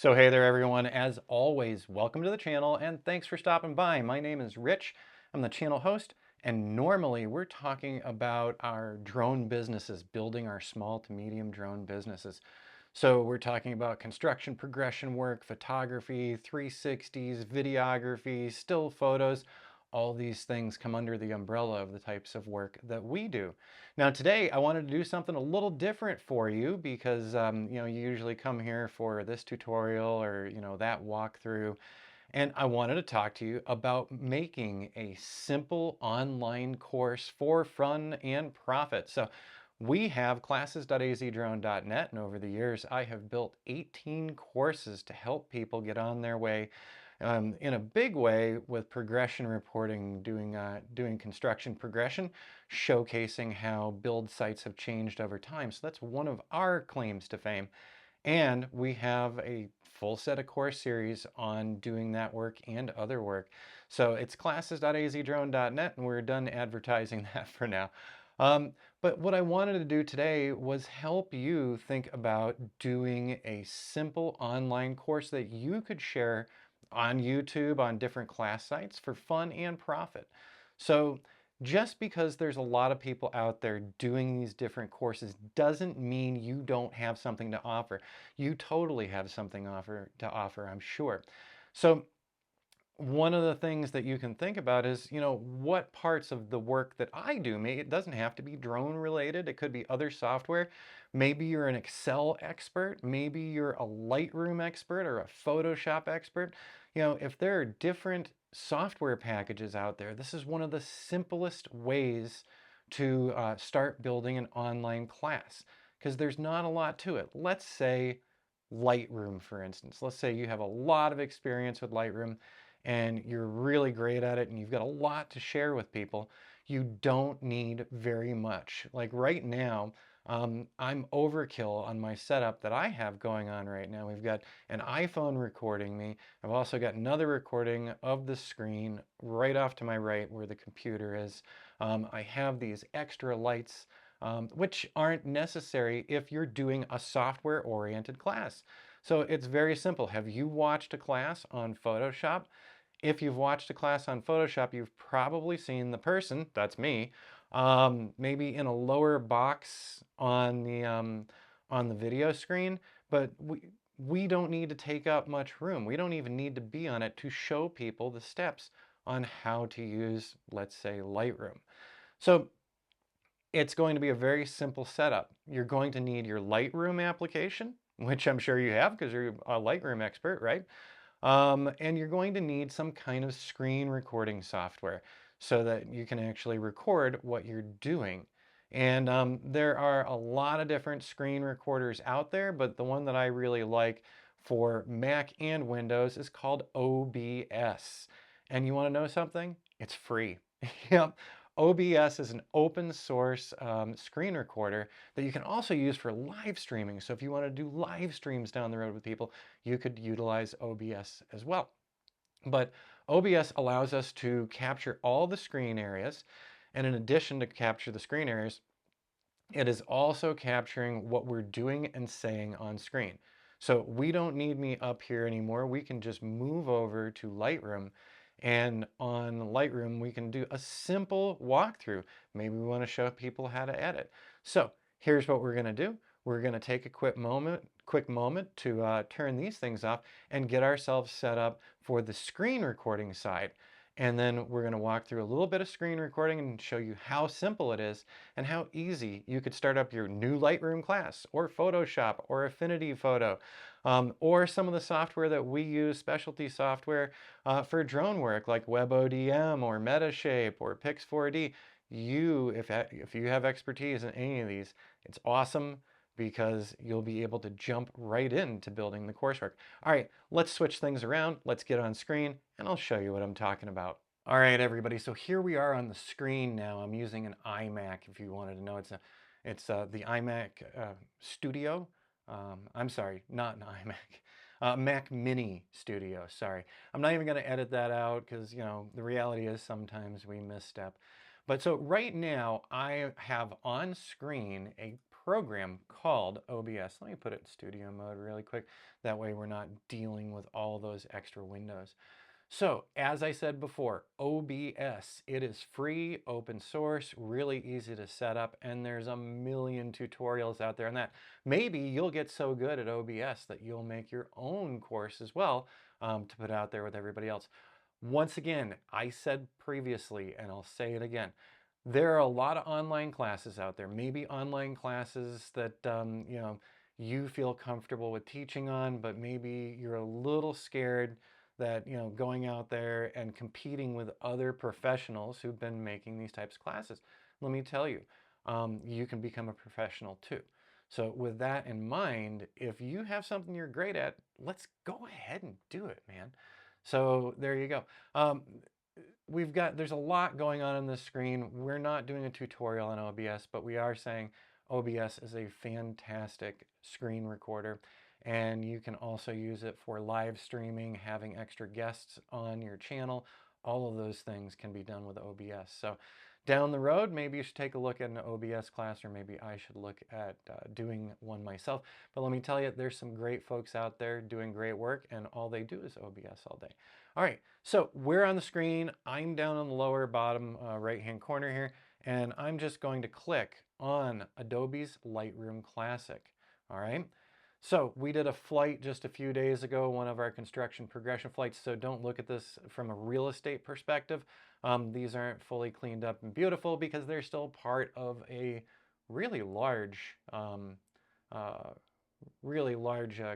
So hey there everyone, as always, welcome to the channel and thanks for stopping by. My name is Rich, I'm the channel host, and normally we're talking about our drone businesses, building our small to medium drone businesses. So we're talking about construction progression work, photography, 360s, videography, still photos. All these things come under the umbrella of the types of work that we do. Now today I wanted to do something a little different for you because you usually come here for this tutorial or that walkthrough, and I wanted to talk to you about making a simple online course for fun and profit. So we have classes.azdrone.net, and over the years I have built 18 courses to help people get on their way in a big way with progression reporting, doing construction progression, showcasing how build sites have changed over time. So that's one of our claims to fame. And we have a full set of course series on doing that work and other work. So it's classes.azdrone.net, and we're done advertising that for now. But what I wanted to do today was help you think about doing a simple online course that you could share on YouTube, on different class sites for fun and profit. So just because there's a lot of people out there doing these different courses doesn't mean you don't have something to offer. You totally have something to offer, I'm sure. So one of the things that you can think about is, what parts of the work that I do, it doesn't have to be drone related. It could be other software. Maybe you're an Excel expert. Maybe you're a Lightroom expert or a Photoshop expert. If there are different software packages out there, this is one of the simplest ways to start building an online class because there's not a lot to it. Let's say Lightroom, for instance. Let's say you have a lot of experience with Lightroom and you're really great at it and you've got a lot to share with people. You don't need very much. Like right now, I'm overkill on my setup that I have going on right now. We've got an iPhone recording me. I've also got another recording of the screen right off to my right where the computer is. I have these extra lights, which aren't necessary if you're doing a software-oriented class. So it's very simple. Have you watched a class on Photoshop? If you've watched a class on Photoshop, you've probably seen the person, that's me, maybe in a lower box on the video screen, but we don't need to take up much room. We don't even need to be on it to show people the steps on how to use, let's say, Lightroom. So it's going to be a very simple setup. You're going to need your Lightroom application, which I'm sure you have because you're a Lightroom expert, right? And you're going to need some kind of screen recording software so that you can actually record what you're doing. And there are a lot of different screen recorders out there, but the one that I really like for Mac and Windows is called OBS. And you want to know something? It's free. Yep. OBS is an open source screen recorder that you can also use for live streaming. So if you want to do live streams down the road with people, you could utilize OBS as well. But OBS allows us to capture all the screen areas. And in addition to capture the screen areas, it is also capturing what we're doing and saying on screen. So we don't need me up here anymore. We can just move over to Lightroom, and on Lightroom we can do a simple walkthrough. Maybe we want to show people how to edit. So here's what we're going to do. We're going to take a quick moment to turn these things off and get ourselves set up for the screen recording side. And then we're going to walk through a little bit of screen recording and show you how simple it is and how easy you could start up your new Lightroom class or Photoshop or Affinity Photo, or some of the software that we use, specialty software for drone work like WebODM or Metashape or Pix4D. If you have expertise in any of these, it's awesome because you'll be able to jump right into building the coursework. All right, let's switch things around. Let's get on screen and I'll show you what I'm talking about. All right, everybody, so here we are on the screen now. I'm using an iMac, if you wanted to know. It's the iMac Studio. I'm sorry, not an iMac. Mac Mini Studio, sorry. I'm not even gonna edit that out because, the reality is sometimes we misstep. But so right now I have on screen a program called OBS. Let me put it in studio mode really quick. That way we're not dealing with all those extra windows. So, as I said before, OBS, it is free, open source, really easy to set up, and there's a million tutorials out there on that. Maybe you'll get so good at OBS that you'll make your own course as well to put out there with everybody else. Once again, I said previously, and I'll say it again, there are a lot of online classes out there, maybe online classes that you feel comfortable with teaching on, but maybe you're a little scared that going out there and competing with other professionals who've been making these types of classes. Let me tell you, you can become a professional too. So with that in mind, if you have something you're great at, let's go ahead and do it, man. So there you go. There's a lot going on this screen. We're not doing a tutorial on OBS, but we are saying OBS is a fantastic screen recorder, and you can also use it for live streaming, having extra guests on your channel. All of those things can be done with OBS. So down the road, maybe you should take a look at an OBS class, or maybe I should look at doing one myself. But let me tell you, there's some great folks out there doing great work, and all they do is OBS all day. All right, so we're on the screen. I'm down on the lower bottom right-hand corner here, and I'm just going to click on Adobe's Lightroom Classic. All right. So we did a flight just a few days ago, one of our construction progression flights. So don't look at this from a real estate perspective. These aren't fully cleaned up and beautiful because they're still part of a really large,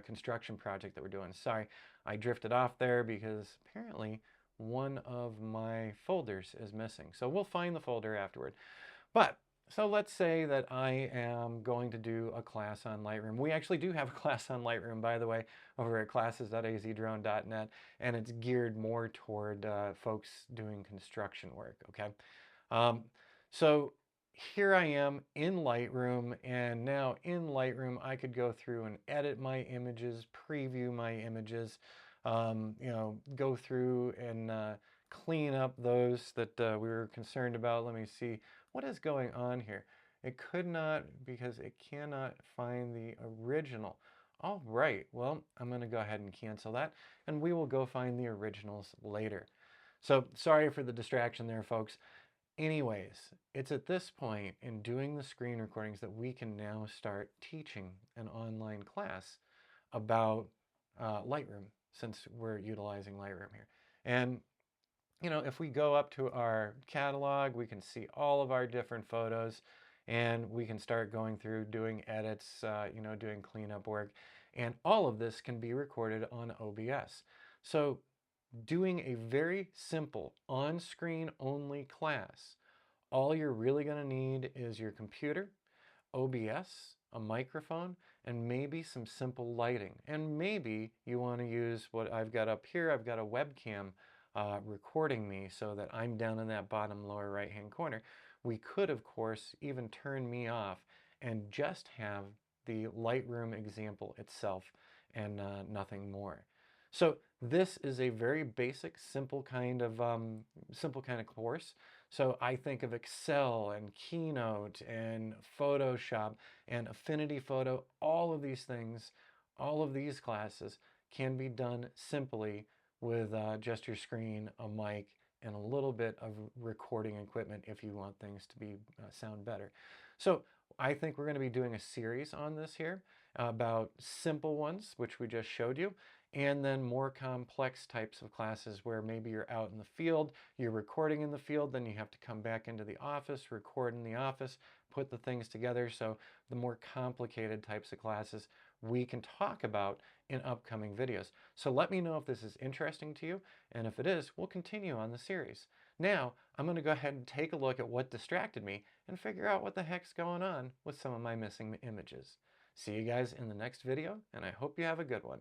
construction project that we're doing. Sorry, I drifted off there because apparently one of my folders is missing. So we'll find the folder afterward. But so let's say that I am going to do a class on Lightroom. We actually do have a class on Lightroom, by the way, over at classes.azdrone.net, and it's geared more toward folks doing construction work, okay? So here I am in Lightroom, and now in Lightroom, I could go through and edit my images, preview my images, go through and clean up those that we were concerned about. Let me see. What is going on here? It could not, because it cannot find the original. All right, well, I'm going to go ahead and cancel that, and we will go find the originals later. So sorry for the distraction there, folks. Anyways, it's at this point in doing the screen recordings that we can now start teaching an online class about Lightroom, since we're utilizing Lightroom here. And if we go up to our catalog, we can see all of our different photos, and we can start going through doing edits, doing cleanup work, and all of this can be recorded on OBS. So doing a very simple on-screen only class, all you're really going to need is your computer, OBS, a microphone, and maybe some simple lighting. And maybe you want to use what I've got up here. I've got a webcam recording me so that I'm down in that bottom lower right hand corner. We could, of course, even turn me off and just have the Lightroom example itself and nothing more. So this is a very basic, simple kind of course. So I think of Excel and Keynote and Photoshop and Affinity Photo. All of these things, all of these classes can be done simply with just your screen, a mic, and a little bit of recording equipment if you want things to be sound better. So I think we're going to be doing a series on this here about simple ones, which we just showed you, and then more complex types of classes where maybe you're out in the field, you're recording in the field, then you have to come back into the office, record in the office, put the things together. So the more complicated types of classes we can talk about in upcoming videos. So let me know if this is interesting to you, and if it is, we'll continue on the series. Now, I'm going to go ahead and take a look at what distracted me and figure out what the heck's going on with some of my missing images. See you guys in the next video, and I hope you have a good one.